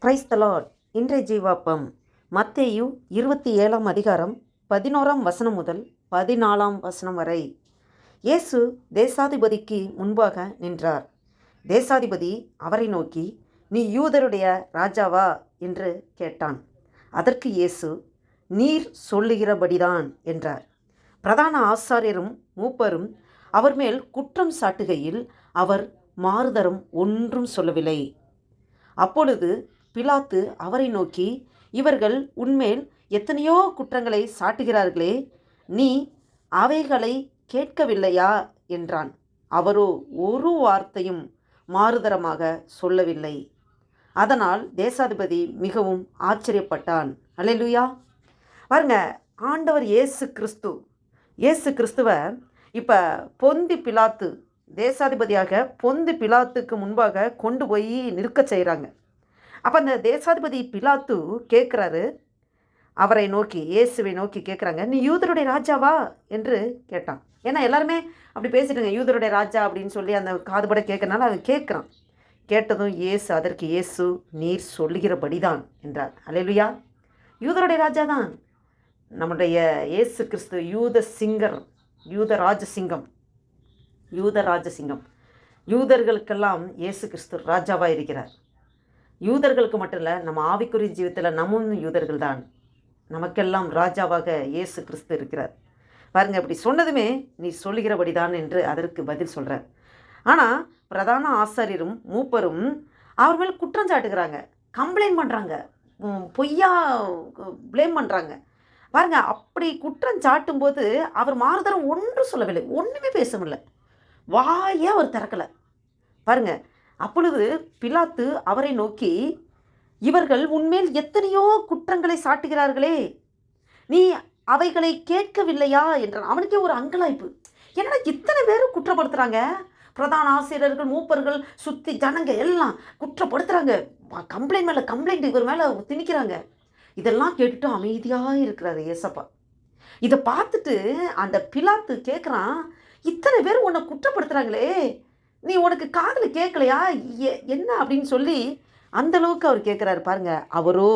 Praise the Lord. இன்றைய ஜீவாப்பம் மத்தேயு 27ஆம் அதிகாரம் 11ஆம் வசனம் முதல் 14ஆம் வசனம் வரை. இயேசு தேசாதிபதிக்கு முன்பாக நின்றார். தேசாதிபதி அவரை நோக்கி, நீ யூதருடைய ராஜாவா என்று கேட்டான். அதற்கு இயேசு, நீர் சொல்லுகிறபடிதான் என்றார். பிரதான ஆசாரியரும் மூப்பரும் அவர் மேல் குற்றம் சாட்டுகையில் அவர் மாறுதரம் ஒன்றும் சொல்லவில்லை. அப்பொழுது பிலாத்து அவரை நோக்கி, இவர்கள் உன்மேல் எத்தனையோ குற்றங்களை சாட்டுகிறார்களே, நீ அவைகளை கேட்கவில்லையா என்றான். அவரோ ஒரு வார்த்தையும் மாறுதரமாக சொல்லவில்லை. அதனால் தேசாதிபதி மிகவும் ஆச்சரியப்பட்டான். அல்லேலூயா. பாருங்க, ஆண்டவர் இயேசு கிறிஸ்துவை இப்போ பொந்தி பிலாத்து தேசாதிபதியாக பொந்தி பிலாத்துக்கு முன்பாக கொண்டு போய் நிற்க செய்கிறாங்க. அப்போ அந்த தேசாதிபதி பிலாத்து கேட்குறாரு, அவரை நோக்கி, இயேசுவை நோக்கி கேட்குறாங்க, நீ யூதருடைய ராஜாவா என்று கேட்டான். ஏன்னா எல்லாருமே அப்படி பேசிட்டுங்க, யூதருடைய ராஜா அப்படின்னு சொல்லி அந்த காதுபட கேட்கறனால அவன் கேட்குறான். கேட்டதும் இயேசு, அதற்கு இயேசு, நீர் சொல்லுகிறபடிதான் என்றார். அல்லேலூயா. யூதருடைய ராஜா தான் நம்முடைய இயேசு கிறிஸ்து. யூத ராஜசிங்கம். யூதர்களுக்கெல்லாம் இயேசு கிறிஸ்து ராஜாவாக இருக்கிறார். யூதர்களுக்கு மட்டும் இல்லை, நம்ம ஆவிக்குரிய ஜீவித்தில் நம்மும் யூதர்கள் தான். நமக்கெல்லாம் ராஜாவாக இயேசு கிறிஸ்து இருக்கிறார். பாருங்கள், அப்படி சொன்னதுமே நீ சொல்லுகிறபடி தான் என்று அதற்கு பதில் சொல்கிறார். ஆனால் பிரதான ஆசாரியரும் மூப்பரும் அவர் மேல் குற்றம் சாட்டுகிறாங்க, கம்ப்ளைண்ட் பண்ணுறாங்க, பொய்யா ப்ளேம் பண்ணுறாங்க. பாருங்கள், அப்படி குற்றம் சாட்டும்போது அவர் மாறுதரம் ஒன்றும் சொல்லவில்லை, ஒன்றுமே பேசவில்லை, வாயே அவர் திறக்கலை. பாருங்கள், அப்பொழுது பிலாத்து அவரை நோக்கி, இவர்கள் உன்மேல் எத்தனையோ குற்றங்களை சாட்டுகிறார்களே, நீ அவைகளை கேட்கவில்லையா என்றான். அவனுக்கே ஒரு அங்கலாய்ப்பு. என்னடா இத்தனை பேரும் குற்றப்படுத்துகிறாங்க, பிரதான ஆசிரியர்கள் மூப்பர்கள் சுற்றி ஜனங்க எல்லாம் குற்றப்படுத்துகிறாங்க, கம்ப்ளைண்ட் மேலே கம்ப்ளைண்ட் இவர் மேலே திணிக்கிறாங்க. இதெல்லாம் கேட்டுட்டு அமைதியாக இருக்கிறாரு ஏசப்பா. இதை பார்த்துட்டு அந்த பிலாத்து கேட்குறான், இத்தனை பேர் உன்னை குற்றப்படுத்துகிறாங்களே, நீ உனக்கு காதில் கேட்கலையா என்ன அப்படின்னு சொல்லி அந்தளவுக்கு அவர் கேட்குறாரு. பாருங்க, அவரோ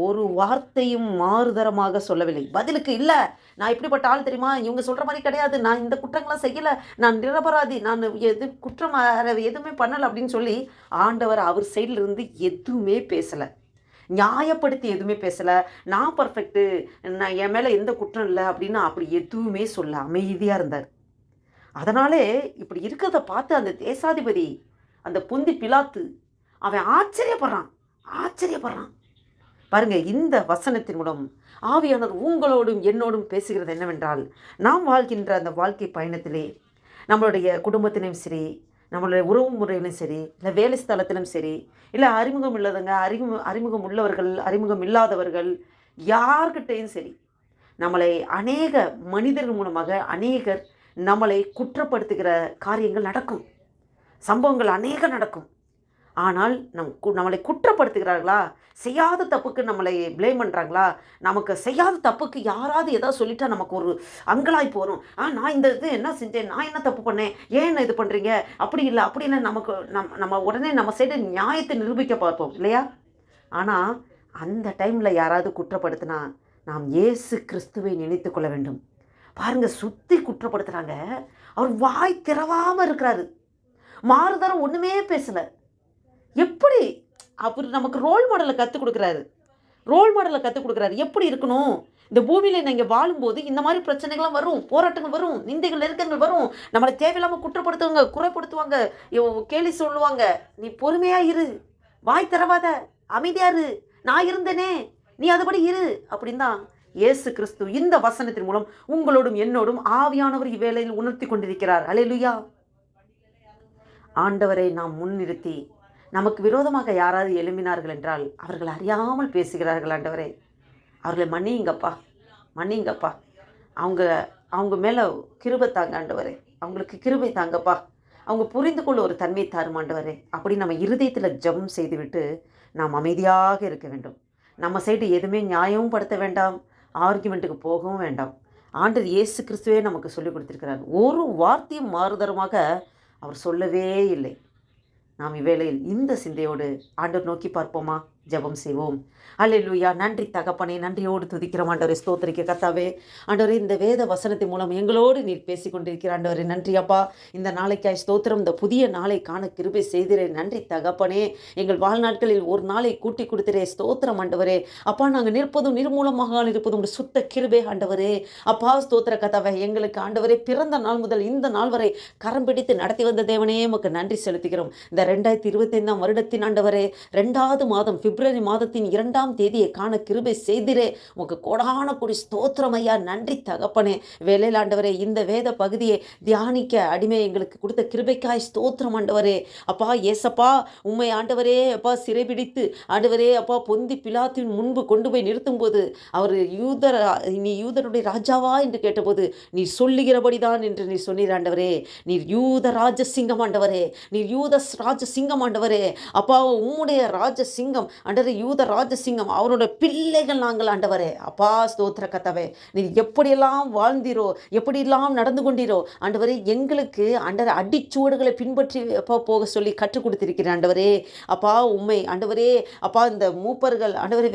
ஒரு வார்த்தையும் மாறுதரமாக சொல்லவில்லை. பதிலுக்கு, இல்லை நான் இப்படிப்பட்ட ஆள் தெரியுமா, இவங்க சொல்கிற மாதிரி கிடையாது, நான் இந்த குற்றங்கள்லாம் செய்யலை, நான் நிரபராதி, நான் குற்றம் எதுவுமே பண்ணலை அப்படின்னு சொல்லி ஆண்டவர் அவர் சைடில் இருந்து எதுவுமே பேசலை, நியாயப்படுத்தி எதுவுமே பேசலை. நான் பர்ஃபெக்ட்டு, நான் என் மேலே எந்த குற்றம் இல்லை அப்படின்னு அப்படி எதுவுமே சொல்ல அமைதியாக இருந்தார். அதனாலே இப்படி இருக்கிறத பார்த்து அந்த தேசாதிபதி, அந்த பொந்தி பிலாத்து, அவன் ஆச்சரியப்படுறான். பாருங்க, இந்த வசனத்தின் மூலம் ஆவியானவர் உங்களோடும் என்னோடும் பேசுகிறது என்னவென்றால், நாம் வாழ்கின்ற அந்த வாழ்க்கை பயணத்திலே நம்மளுடைய குடும்பத்திலும் சரி, நம்மளுடைய உறவு முறையிலும் சரி, இல்லை வேலை ஸ்தலத்திலும் சரி, இல்லை அறிமுகம் இல்லாதவங்க, அறிமுகம் உள்ளவர்கள், அறிமுகம் இல்லாதவர்கள், யார்கிட்டையும் சரி, நம்மளை அநேக மனிதர்கள் மூலமாக அநேகர் நம்மளை குற்றப்படுத்துகிற காரியங்கள் நடக்கும், சம்பவங்கள் அநேக நடக்கும். ஆனால் நம்மளை குற்றப்படுத்துகிறார்களா, செய்யாத தப்புக்கு நம்மளை ப்ளேம் பண்ணுறாங்களா, நமக்கு செய்யாத தப்புக்கு யாராவது எதாவது சொல்லிட்டா நமக்கு ஒரு அங்கலாய்ப்பு வரும். நான் இந்த இது என்ன செஞ்சேன், நான் என்ன தப்பு பண்ணேன், ஏன் இது பண்ணுறீங்க, அப்படி இல்லை நமக்கு நம்ம உடனே நம்ம சைடு நியாயத்தை நிரூபிக்க பார்ப்போம் இல்லையா. ஆனால் அந்த டைமில் யாராவது குற்றப்படுத்தினா நாம் இயேசு கிறிஸ்துவை நினைத்து கொள்ள வேண்டும். பாருங்கள், சுற்றி குற்றப்படுத்துகிறாங்க, அவர் வாய் திறவாமல் இருக்கிறாரு, மாறுதரம் ஒன்றுமே பேசலை. எப்படி அவர் நமக்கு ரோல் மாடலை கற்றுக் கொடுக்குறாரு, எப்படி இருக்கணும், இந்த பூமியில் நீங்கள் வாழும்போது இந்த மாதிரி பிரச்சனைகள்லாம் வரும், போராட்டங்கள் வரும், நிந்தைகள் நெருக்கங்கள் வரும், நம்மளை தேவையில்லாமல் குற்றப்படுத்துவாங்க, குறைப்படுத்துவாங்க, கேலி சொல்லுவாங்க. நீ பொறுமையாக இரு, வாய் திறவாத, அமைதியாக இரு, நான் இருந்தேனே, நீ அதுபடி இரு அப்படின்னு தான் இயேசு கிறிஸ்து இந்த வசனத்தின் மூலம் உங்களோடும் என்னோடும் ஆவியானவர் இவ்வேளையில் உணர்த்தி கொண்டிருக்கிறார். அல்லேலூயா. ஆண்டவரை நாம் முன்னிறுத்தி நமக்கு விரோதமாக யாராவது எழும்பினார்கள் என்றால் அவர்கள் அறியாமல் பேசுகிறார்கள். ஆண்டவரே, அவர்களை மன்னிங்கப்பா, அவங்க மேலே கிருபை தாங்க ஆண்டவரே, அவங்களுக்கு கிருபை தாங்கப்பா, அவங்க புரிந்து கொள்ள ஒரு தன்மை தாரும் ஆண்டவரே அப்படி நம்ம இருதயத்தில் ஜெபம் செய்துவிட்டு நாம் அமைதியாக இருக்க வேண்டும். நம்ம சைடு எதுவுமே நியாயமும் படுத்த வேண்டாம், ஆர்குமெண்ட்டுக்கு போகவும் வேண்டாம். ஆண்டவர் இயேசு கிறிஸ்துவே நமக்கு சொல்லிக் கொடுத்திருக்கிறார். ஒரு வார்த்தையும் மாறுதரமாக அவர் சொல்லவே இல்லை. நாம் இவ்வேளையில் இந்த சிந்தையோடு ஆண்டவர் நோக்கி பார்ப்போமா? ஜெபம் செய்வோம். அல்லேலூயா. நன்றி தகப்பனே, நன்றியோடு துதிக்கிறோம் ஆண்டவரே. ஸ்தோத்திரிக்க கர்த்தாவே. ஆண்டவரே, இந்த வேத வசனத்தின் மூலம் எங்களோடு நீர் பேசிக் கொண்டிருக்கிற ஆண்டவரே, நன்றி அப்பா. இந்த நாளைக்காய் ஸ்தோத்திரம். இந்த புதிய நாளை காண கிருபை செய்திரே. நன்றி தகப்பனே. எங்கள் வாழ்நாட்களில் ஒரு நாளை கூட்டி கொடுத்திரே. ஸ்தோத்திரம் ஆண்டவரே. அப்பா, நாங்கள் நிற்பதும் நிர்மூலமாக இருப்பதும் சுத்த கிருபை ஆண்டவரே. அப்பா ஸ்தோத்திர கர்த்தாவே, எங்களுக்கு ஆண்டவரே பிறந்த நாள் முதல் இந்த நாள் வரை கரம் பிடித்து நடத்தி வந்த தேவனே உமக்கு நன்றி செலுத்துகிறோம். இந்த 2025 வருடத்தின் ஆண்டவரே 2வது மாதம் பிப்ரவரி மாதத்தின் 2ஆம் தேதியை காண கிருபை செய்திரே. உங்க கோடான கொடி ஸ்தோத்திரம் ஐயா. நன்றி தகப்பனே. வேலையில் ஆண்டவரே, இந்த வேத பகுதியை தியானிக்க அடிமை எங்களுக்கு கொடுத்த கிருபைக்காய் ஸ்தோத்திரம் ஆண்டவரே. அப்பா ஏசப்பா, உண்மை ஆண்டவரே அப்பா சிறைபிடித்து ஆண்டவரே அப்பா பொந்தி பிலாத்தின் முன்பு கொண்டு போய் நிறுத்தும் போது அவர் நீ யூதருடைய ராஜாவா என்று கேட்டபோது நீ சொல்லுகிறபடிதான் என்று நீ சொன்னீர் ஆண்டவரே. நீர் யூத ராஜசிங்கம் ஆண்டவரே. நீர் யூத ராஜசிங்கம் ஆண்டவரே. அப்பா, உம்முடைய ராஜசிங்கம் ஆண்டவரே, யூத ராஜசிங்கம், அவரோட பிள்ளைகள் நாங்கள் ஆண்டவரே. அப்பா ஸ்தோத்திர கர்த்தாவே, நீர் எப்படியெல்லாம் வாழ்ந்தீரோ, எப்படியெல்லாம் நடந்து கொண்டீரோ ஆண்டவரே, எங்களுக்கு ஆண்டவரே அடிச்சுவடுகளை பின்பற்றி அப்பா போக சொல்லி கற்றுக் கொடுத்திருக்கிறேன் ஆண்டவரே. அப்பா உண்மை ஆண்டவரே. அப்பா, இந்த மூப்பர்கள் ஆண்டவரே,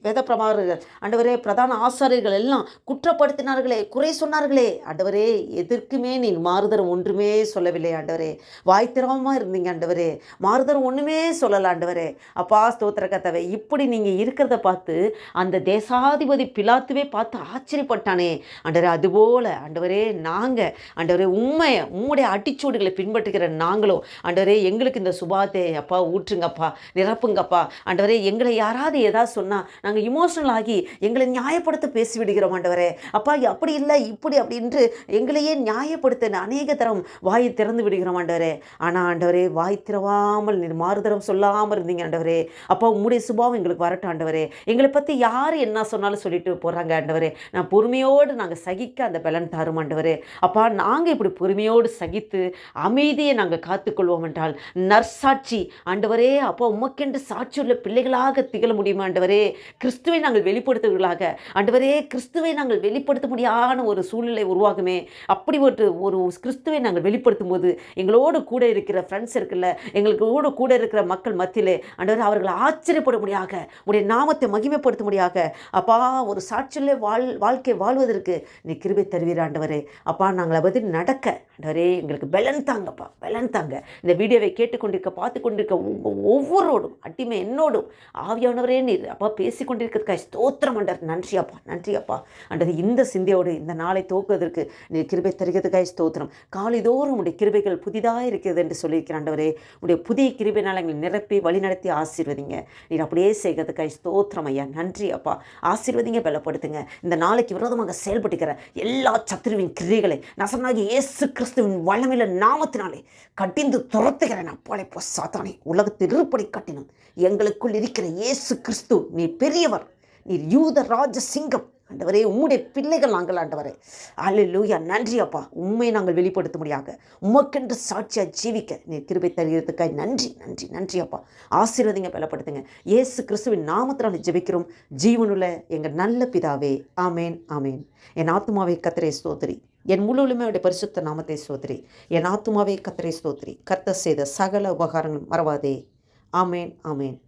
வேத பிரமாணர்கள் ஆண்டவரே, பிரதான ஆசாரியர்கள் எல்லாம் குற்றப்படுத்தினார்களே, குறை சொன்னார்களே ஆண்டவரே. எதற்குமே நீ மாறுதரம் ஒன்றுமே சொல்லவில்லை ஆண்டவரே. வாய்த்திரமாக இருந்தீங்க ஆண்டவரே. மாறுதரம் ஒன்றுமே சொல்லலை ஆண்டவரே. அப்பா ஸ்தோத்திர கர்த்தாவே, இப்படி நீங்கள் இருக்கிறத பார்த்து அந்த தேசாதிபதி பிலாத்துவே பார்த்து ஆச்சரியப்பட்டானே ஆண்டவரே. அதுபோல் ஆண்டவரே, நாங்கள் ஆண்டவரே உம்முடைய அடிச்சூடுகளை பின்பற்றுகிற நாங்களும் ஆண்டவரே, எங்களுக்கு இந்த சுபாத்தை அப்பா ஊற்றுங்கப்பா, நிரப்புங்கப்பா ஆண்டவரே. எங்களை யாராவது ஏதாவது சொன்னால் நாங்கள் இமோஷனல் ஆகி எங்களை நியாயப்படுத்த பேசிவிடுகிறோம் ஆண்டவரே. அப்பா, அப்படி இல்லை இப்படி அப்படின்று எங்களையே நியாயப்படுத்த அநேக தரம் வாயை திறந்து விடுகிறோம் ஆண்டவரே. ஆனால் ஆண்டவரே, வாய் திறவாமல் நீர் மாறுதரம் சொல்லாமல் இருந்தீங்க ஆண்டவரே. அப்பா, உம்முடைய சுபாவம் எங்களுக்கு வரட்டும் ஆண்டவரே. எங்களை பற்றி யார் என்ன சொன்னாலும் சொல்லிட்டு போகிறாங்க ஆண்டவரே. நான் பொறுமையோடு நாங்கள் சகிக்க அந்த பலன் தரும் ஆண்டவரே. அப்பா, நாங்கள் இப்படி பொறுமையோடு சகித்து அமைதியை நாங்கள் காத்துக்கொள்வோம் என்றால் நற்சாட்சி ஆண்டவரே அப்பா உமக்கென்று சாட்சியுள்ள பிள்ளைகளாக திகழ முடியுமா ஆண்டவரே. கிறிஸ்துவை நாங்கள் வெளிப்படுத்துவர்களாக ஆண்டவரே, கிறிஸ்துவை நாங்கள் வெளிப்படுத்த முடியாத ஒரு சூழ்நிலை உருவாகுமே. அப்படி ஒரு கிறிஸ்துவை நாங்கள் வெளிப்படுத்தும் போது எங்களோடு கூட இருக்கிற ஃப்ரெண்ட்ஸ் இருக்குல்ல, எங்களோடு கூட இருக்கிற மக்கள் மத்தியிலே ஆண்டவரே, அவர்கள் ஆச்சரியப்படும்படியாக உடைய நாமத்தை மகிமைப்படுத்த முடியாக அப்பா ஒரு சாட்சியுள்ள வாழ்க்கை வாழ்வதற்கு நீ கிருபை தருவீர் ஆண்டவரே. அப்பா, நாங்கள் பற்றி நடக்க ஆண்டவரே எங்களுக்கு பலன் தாங்கப்பா, பலன் தாங்க. இந்த வீடியோவை கேட்டுக்கொண்டிருக்க பார்த்து கொண்டிருக்க ஒவ்வொருவரோடும் அட்டிமை என்னோடும் ஆவியானவரே நீர் அப்பா பேசி கொண்டிருக்கிறதுக்காக ஸ்தோத்திரம் ஆண்டவர். நன்றி அப்பா, நன்றி அப்பா ஆண்டவர். இந்த சிந்தையோடு இந்த நாளை துவக்குவதற்கு நீர் கிருபை தருகிறதுக்காக ஸ்தோத்திரம். காலைதோறும் உடைய கிருபைகள் புதிதாக இருக்கிறது என்று சொல்லியிருக்கிற ஆண்டவரே, உடைய புதிய கிருபையினால் எங்களை நிரப்பி வழிநடத்தி ஆசீர்வதிங்க. நீர் அப்படியே செய்கிறதுக்காக ஸ்தோத்திரம் ஐயா. நன்றி அப்பா. ஆசீர்வதிங்க, பலப்படுத்துங்க. இந்த நாளைக்கு விரோதமாக செயல்பட்டுக்கிற எல்லா சத்துருவின் கிரியைகளை நசனாகி இயேசு கிறிஸ்துவின் வல்லமையுள்ள நாமத்தினாலே கடிந்து துரத்துகிறேன். அப்பாலே போ சாத்தானே, உலகத்தில் இருப்படி கட்டினும் எங்களுக்குள் இருக்கிற இயேசு கிறிஸ்து நீர் பெரியவர், நீர் யூத ராஜ சிங்கம் ஆண்டவரே. உம்முடைய பிள்ளைகள் நாங்கள் ஆண்டவரே. அல்லேலூயா. நன்றி அப்பா. உண்மை நாங்கள் வெளிப்படுத்த முடியாத உமக்கென்று சாட்சியாக ஜீவிக்க நீர் கிருபை தருகிறதுக்காக நன்றி, நன்றி, நன்றி அப்பா. ஆசீர்வதிங்க, பலப்படுத்துங்க. இயேசு கிறிஸ்துவின் நாமத்தினால் ஜெபிக்கிறோம் ஜீவனுள்ள எங்கள் நல்ல பிதாவே. ஆமேன், ஆமேன். என் ஆத்துமாவை கர்த்தரை ஸ்தோத்திரி, என் முழுவதுமே அவருடைய பரிசுத்த நாமத்தை ஸ்தோத்திரி. என் ஆத்துமாவை கர்த்தரை ஸ்தோத்திரி, கர்த்தர் செய்த சகல உபகாரங்களும் மறவாதே. ஆமேன், ஆமேன்.